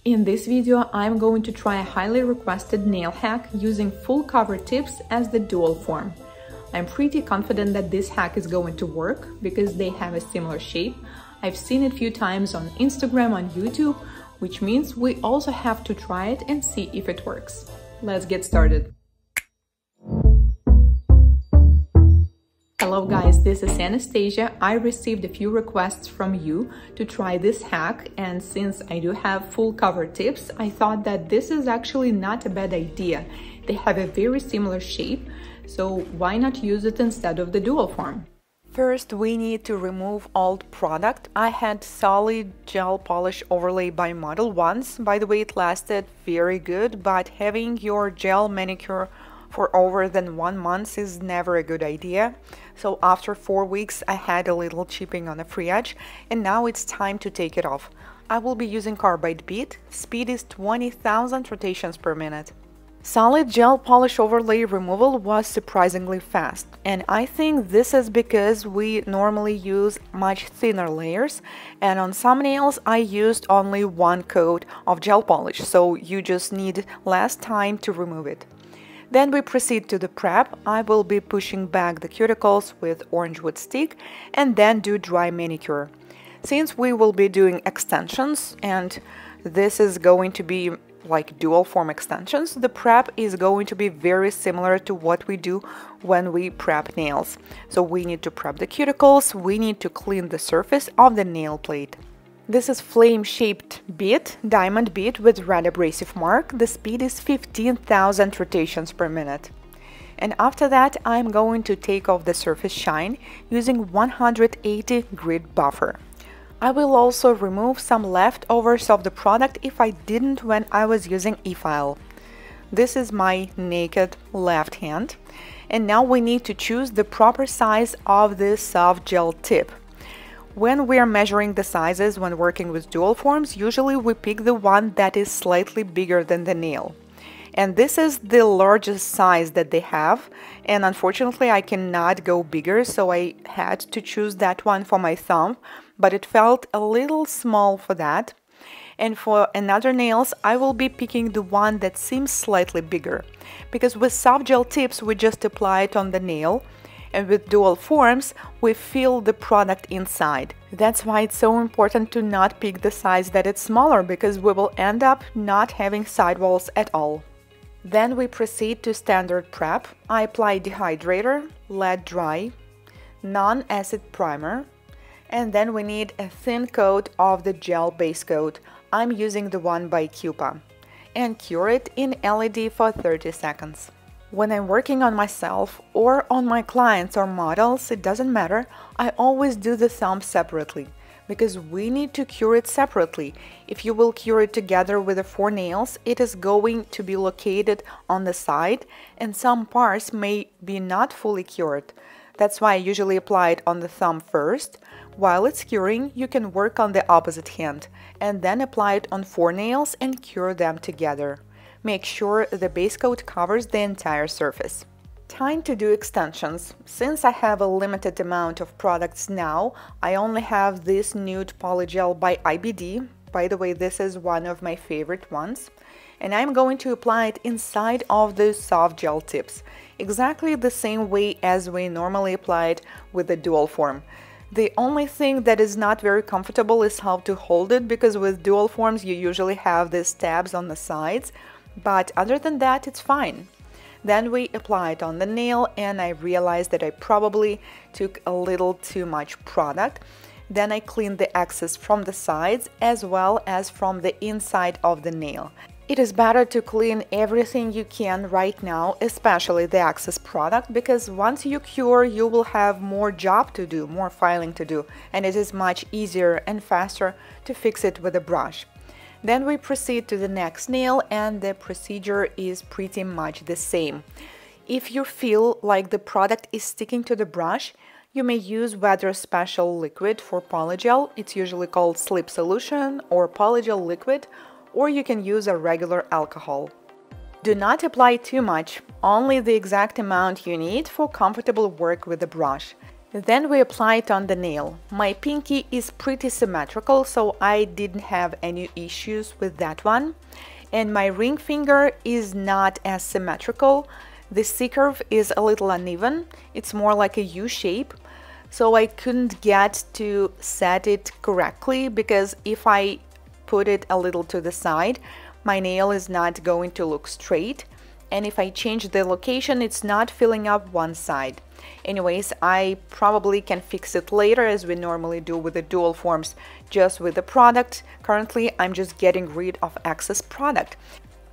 In this video, I'm going to try a highly requested nail hack using full cover tips as the dual form. I'm pretty confident that this hack is going to work because they have a similar shape. I've seen it a few times on Instagram, on YouTube, which means we also have to try it and see if it works. Let's get started. Hello guys, this is Anastasia. I received a few requests from you to try this hack, and since I do have full cover tips, I thought that this is actually not a bad idea. They have a very similar shape, so why not use it instead of the dual form? First, we need to remove old product. I had solid gel polish overlay by Model once. By the way, it lasted very good, but having your gel manicure for over than 1 month is never a good idea. So after 4 weeks, I had a little chipping on the free edge, and now it's time to take it off. I will be using carbide bead. Speed is 20,000 rotations per minute. Solid gel polish overlay removal was surprisingly fast, and I think this is because we normally use much thinner layers, and on some nails I used only 1 coat of gel polish, so you just need less time to remove it. Then we proceed to the prep. I will be pushing back the cuticles with orange wood stick and then do dry manicure. Since we will be doing extensions and this is going to be like dual form extensions, the prep is going to be very similar to what we do when we prep nails. So we need to prep the cuticles, we need to clean the surface of the nail plate. This is flame-shaped bead, diamond bead with red abrasive mark. The speed is 15,000 rotations per minute. And after that, I'm going to take off the surface shine using 180 grit buffer. I will also remove some leftovers of the product if I didn't when I was using e-file. This is my naked left hand. And now we need to choose the proper size of this soft gel tip. When we are measuring the sizes when working with dual forms, usually we pick the one that is slightly bigger than the nail. And this is the largest size that they have, and unfortunately I cannot go bigger, so I had to choose that one for my thumb, but it felt a little small for that. And for another nails, I will be picking the one that seems slightly bigger, because with soft gel tips we just apply it on the nail, and with dual forms, we feel the product inside. That's why it's so important to not pick the size that it's smaller, because we will end up not having sidewalls at all. Then we proceed to standard prep. I apply dehydrator, let dry, non-acid primer, and then we need a thin coat of the gel base coat. I'm using the one by Cupa, and cure it in LED for 30 seconds. When I'm working on myself or on my clients or models, it doesn't matter, I always do the thumb separately, because we need to cure it separately. If you will cure it together with the 4 nails, it is going to be located on the side, and some parts may be not fully cured. That's why I usually apply it on the thumb first. While it's curing, you can work on the opposite hand, and then apply it on 4 nails and cure them together. Make sure the base coat covers the entire surface. Time to do extensions. Since I have a limited amount of products now, I only have this nude polygel by IBD. By the way, this is one of my favorite ones. And I'm going to apply it inside of the soft gel tips, exactly the same way as we normally apply it with the dual form. The only thing that is not very comfortable is how to hold it, because with dual forms you usually have these tabs on the sides. But other than that, it's fine. Then we apply it on the nail, and I realized that I probably took a little too much product. Then I clean the excess from the sides as well as from the inside of the nail. It is better to clean everything you can right now, especially the excess product, because once you cure, you will have more job to do, more filing to do, and it is much easier and faster to fix it with a brush. Then we proceed to the next nail, and the procedure is pretty much the same. If you feel like the product is sticking to the brush, you may use Weather Special liquid for polygel. It's usually called Slip Solution or polygel liquid, or you can use a regular alcohol. Do not apply too much, only the exact amount you need for comfortable work with the brush. Then we apply it on the nail. My pinky is pretty symmetrical, so I didn't have any issues with that one. And my ring finger is not as symmetrical. The C-curve is a little uneven. It's more like a U shape. So I couldn't get to set it correctly, because if I put it a little to the side, my nail is not going to look straight. And if I change the location, it's not filling up one side. Anyways, I probably can fix it later, as we normally do with the dual forms, just with the product. Currently, I'm just getting rid of excess product.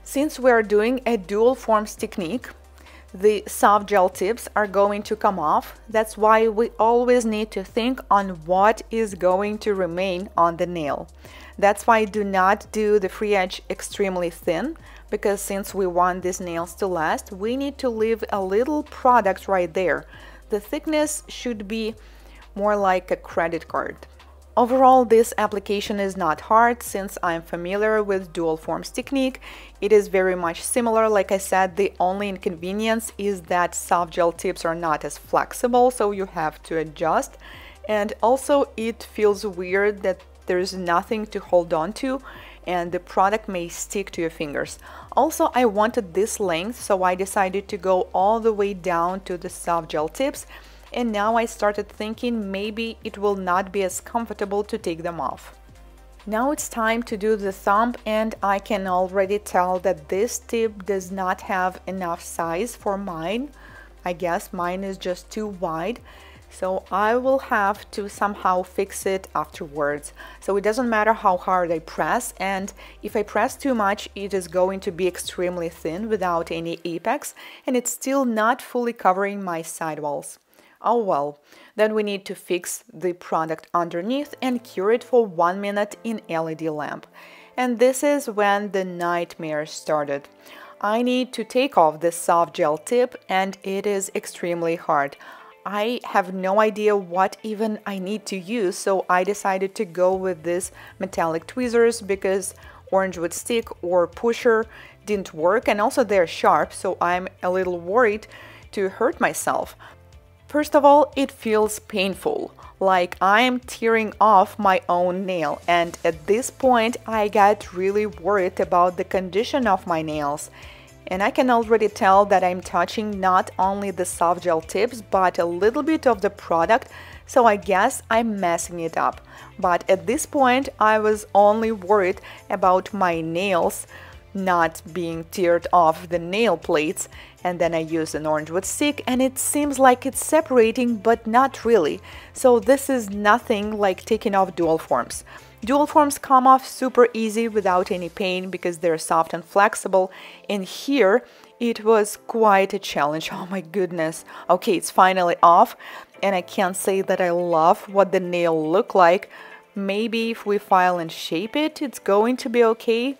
Since we're doing a dual forms technique, the soft gel tips are going to come off. That's why we always need to think on what is going to remain on the nail. That's why I do not do the free edge extremely thin, because since we want these nails to last, we need to leave a little product right there. The thickness should be more like a credit card. Overall, this application is not hard since I'm familiar with dual forms technique. It is very much similar. Like I said, the only inconvenience is that soft gel tips are not as flexible, so you have to adjust. And also it feels weird that there's nothing to hold on to and the product may stick to your fingers. Also, I wanted this length, so I decided to go all the way down to the soft gel tips. And now I started thinking maybe it will not be as comfortable to take them off. Now it's time to do the thumb, and I can already tell that this tip does not have enough size for mine. I guess mine is just too wide, so I will have to somehow fix it afterwards. So it doesn't matter how hard I press, and if I press too much, it is going to be extremely thin without any apex, and it's still not fully covering my sidewalls. Oh well, then we need to fix the product underneath and cure it for 1 minute in LED lamp. And this is when the nightmare started. I need to take off the soft gel tip, and it is extremely hard. I have no idea what even I need to use, so I decided to go with these metallic tweezers because orange wood stick or pusher didn't work, and also they're sharp, so I'm a little worried to hurt myself. First of all, it feels painful, like I am tearing off my own nail, and at this point I got really worried about the condition of my nails. And I can already tell that I'm touching not only the soft gel tips, but a little bit of the product, so I guess I'm messing it up. But at this point, I was only worried about my nails not being teared off the nail plates, and then I used an orange wood stick and it seems like it's separating, but not really. So this is nothing like taking off dual forms. Dual forms come off super easy without any pain because they're soft and flexible, and here it was quite a challenge. Oh my goodness. Okay, it's finally off, and I can't say that I love what the nail looked like. Maybe if we file and shape it, it's going to be okay.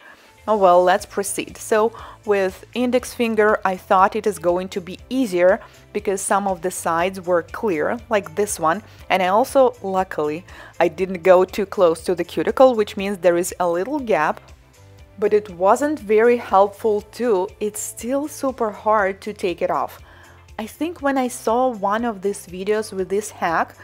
Oh well, let's proceed. So with index finger, I thought it is going to be easier because some of the sides were clear, like this one. And I also, luckily, I didn't go too close to the cuticle, which means there is a little gap. But it wasn't very helpful too. It's still super hard to take it off. I think when I saw one of these videos with this hack,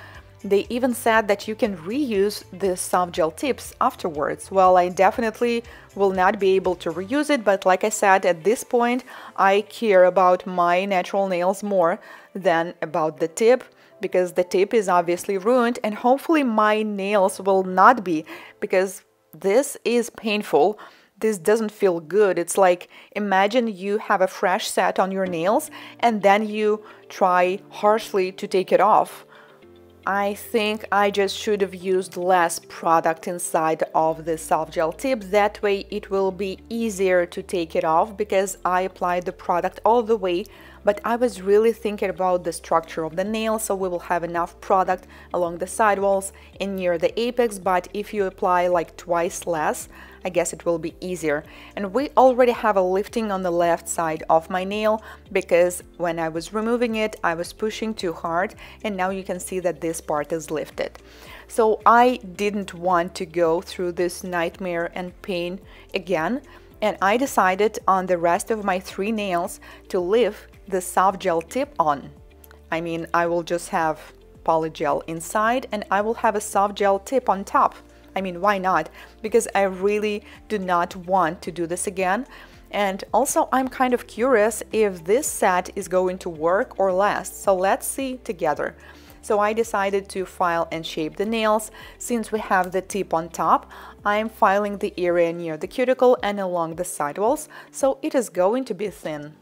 they even said that you can reuse the soft gel tips afterwards. Well, I definitely will not be able to reuse it, but like I said, at this point, I care about my natural nails more than about the tip, because the tip is obviously ruined, and hopefully my nails will not be, because this is painful. This doesn't feel good. It's like, imagine you have a fresh set on your nails and then you try harshly to take it off. I think I just should have used less product inside of the soft gel tip. That way it will be easier to take it off because I applied the product all the way, but I was really thinking about the structure of the nail, so we will have enough product along the sidewalls and near the apex. But if you apply like twice less, I guess it will be easier. And we already have a lifting on the left side of my nail because when I was removing it, I was pushing too hard, and now you can see that this part is lifted. So I didn't want to go through this nightmare and pain again, and I decided on the rest of my 3 nails to leave the soft gel tip on. I mean, I will just have polygel inside, and I will have a soft gel tip on top. I mean, why not? Because I really do not want to do this again. And also, I'm kind of curious if this set is going to work or last. So let's see together. So I decided to file and shape the nails. Since we have the tip on top, I'm filing the area near the cuticle and along the sidewalls, so it is going to be thin.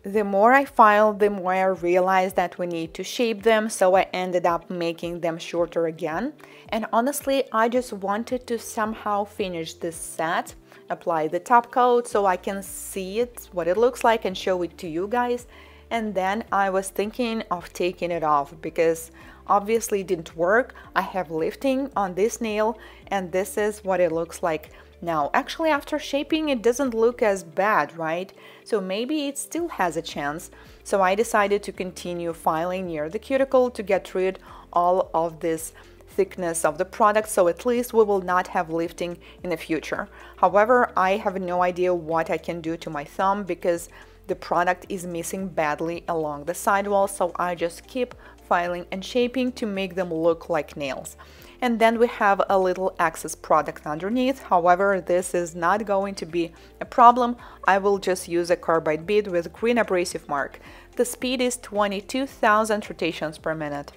The more I filed, the more I realized that we need to shape them, so I ended up making them shorter again. And honestly, I just wanted to somehow finish this set, apply the top coat so I can see it, what it looks like, and show it to you guys. And then I was thinking of taking it off because obviously it didn't work. I have lifting on this nail, and this is what it looks like now. Actually, after shaping, it doesn't look as bad, right? So maybe it still has a chance. So I decided to continue filing near the cuticle to get rid all of this thickness of the product, so at least we will not have lifting in the future. However, I have no idea what I can do to my thumb because the product is missing badly along the sidewall, so I just keep filing and shaping to make them look like nails. And then we have a little excess product underneath. However, this is not going to be a problem. I will just use a carbide bead with green abrasive mark. The speed is 22,000 rotations per minute.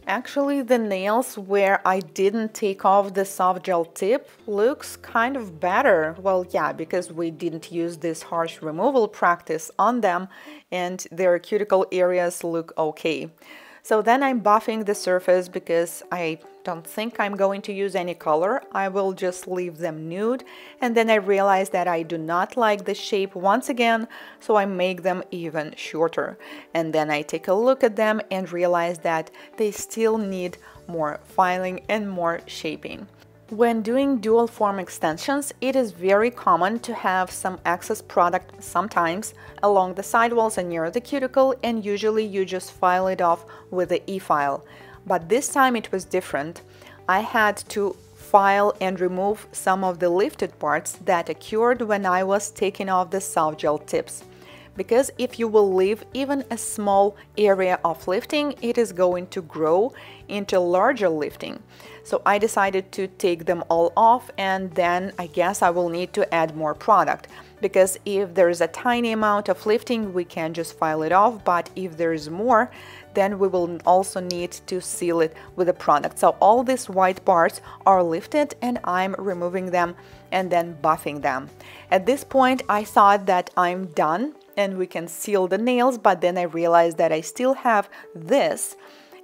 Actually, the nails where I didn't take off the soft gel tip looks kind of better. Well, yeah, because we didn't use this harsh removal practice on them and their cuticle areas look okay. So then I'm buffing the surface because I don't think I'm going to use any color. I will just leave them nude. And then I realized that I do not like the shape once again, so I make them even shorter. And then I take a look at them and realize that they still need more filing and more shaping. When doing dual form extensions, it is very common to have some excess product sometimes along the sidewalls and near the cuticle, and usually you just file it off with the e-file. But this time it was different. I had to file and remove some of the lifted parts that occurred when I was taking off the soft gel tips. Because if you will leave even a small area of lifting, it is going to grow into larger lifting. So I decided to take them all off, and then I guess I will need to add more product. Because if there is a tiny amount of lifting, we can just file it off, but if there is more, then we will also need to seal it with the product. So all these white parts are lifted and I'm removing them and then buffing them. At this point, I thought that I'm done and we can seal the nails, but then I realized that I still have this,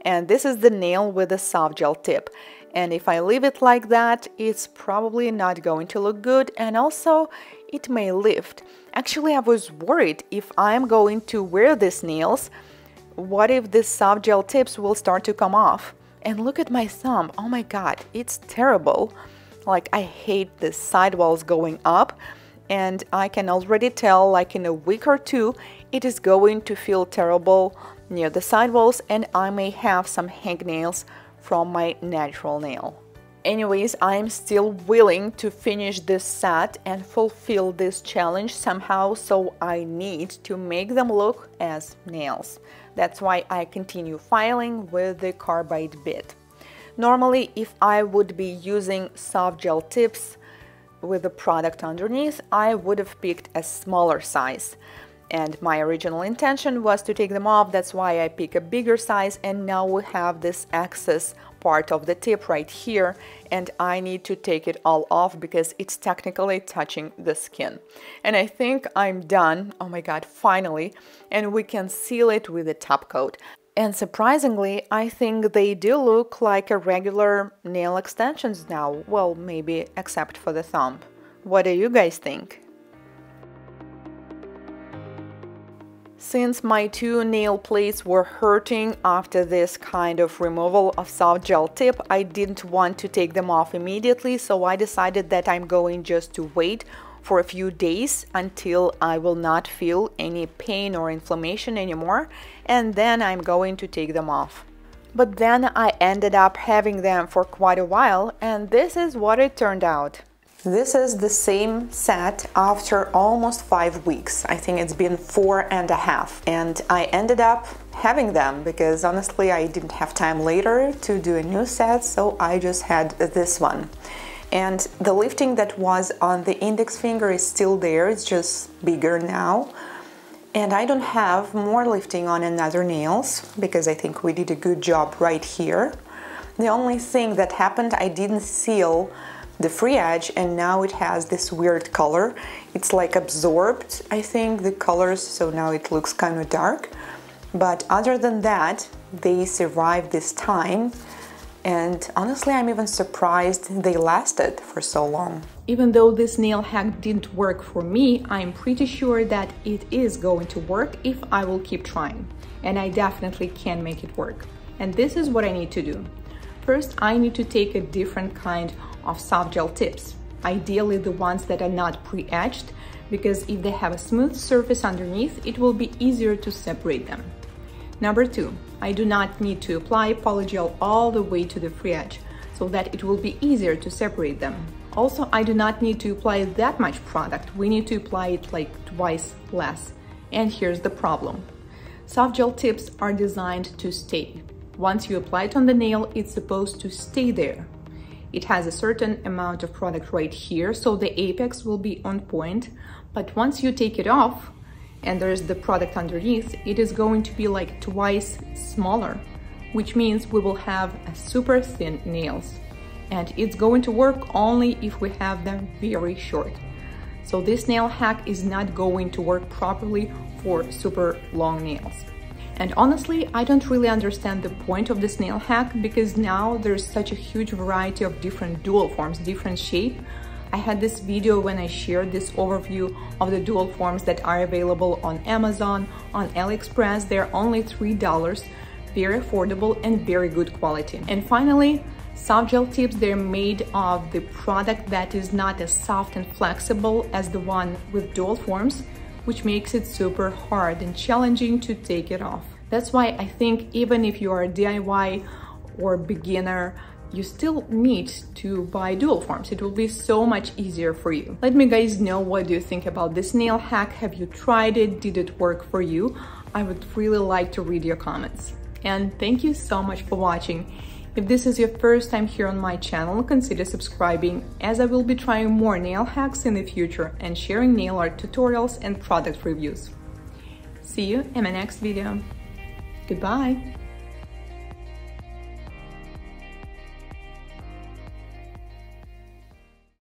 and this is the nail with a soft gel tip. And if I leave it like that, it's probably not going to look good, and also it may lift. Actually, I was worried if I'm going to wear these nails, what if these soft gel tips will start to come off? And look at my thumb. Oh my god, it's terrible. Like, I hate the sidewalls going up, and I can already tell, like, in a week or two it is going to feel terrible near the sidewalls, and I may have some hangnails from my natural nail. Anyways, I'm still willing to finish this set and fulfill this challenge somehow, so I need to make them look as nails. That's why I continue filing with the carbide bit. Normally, if I would be using soft gel tips with the product underneath, I would have picked a smaller size. And my original intention was to take them off, that's why I pick a bigger size, and now we have this excess part of the tip right here, and I need to take it all off because it's technically touching the skin. And I think I'm done, oh my god, finally, and we can seal it with a top coat. And surprisingly, I think they do look like a regular nail extensions now, well, maybe except for the thumb. What do you guys think? Since my two nail plates were hurting after this kind of removal of soft gel tip, I didn't want to take them off immediately, so I decided that I'm going just to wait for a few days until I will not feel any pain or inflammation anymore, and then I'm going to take them off. But then I ended up having them for quite a while, and this is what it turned out. This is the same set after almost 5 weeks. I think it's been 4.5. And I ended up having them because honestly I didn't have time later to do a new set, so I just had this one. And the lifting that was on the index finger is still there, it's just bigger now. And I don't have more lifting on another nails because I think we did a good job right here. The only thing that happened, I didn't seal the free edge, and now it has this weird color. It's like absorbed, I think, the colors, so now it looks kind of dark. But other than that, they survived this time, and honestly I'm even surprised they lasted for so long. Even though this nail hack didn't work for me, I'm pretty sure that it is going to work if I will keep trying, and I definitely can make it work. And this is what I need to do. First, I need to take a different kind of soft gel tips, ideally the ones that are not pre-etched, because if they have a smooth surface underneath, it will be easier to separate them. Number 2, I do not need to apply polygel all the way to the free edge, so that it will be easier to separate them. Also, I do not need to apply that much product, we need to apply it like twice less. And here's the problem. Soft gel tips are designed to stay. Once you apply it on the nail, it's supposed to stay there. It has a certain amount of product right here, so the apex will be on point, but once you take it off and there's the product underneath, it is going to be like twice smaller, which means we will have a super thin nails. And it's going to work only if we have them very short. So this nail hack is not going to work properly for super long nails. And honestly, I don't really understand the point of this nail hack because now there's such a huge variety of different dual forms, different shape. I had this video when I shared this overview of the dual forms that are available on Amazon, on AliExpress. They're only $3, very affordable and very good quality. And finally, soft gel tips, they're made of the product that is not as soft and flexible as the one with dual forms, which makes it super hard and challenging to take it off. That's why I think even if you are a DIY or beginner, you still need to buy dual forms. It will be so much easier for you. Let me guys know, what do you think about this nail hack? Have you tried it? Did it work for you? I would really like to read your comments. And thank you so much for watching. If this is your first time here on my channel, consider subscribing, as I will be trying more nail hacks in the future and sharing nail art tutorials and product reviews. See you in my next video. Goodbye!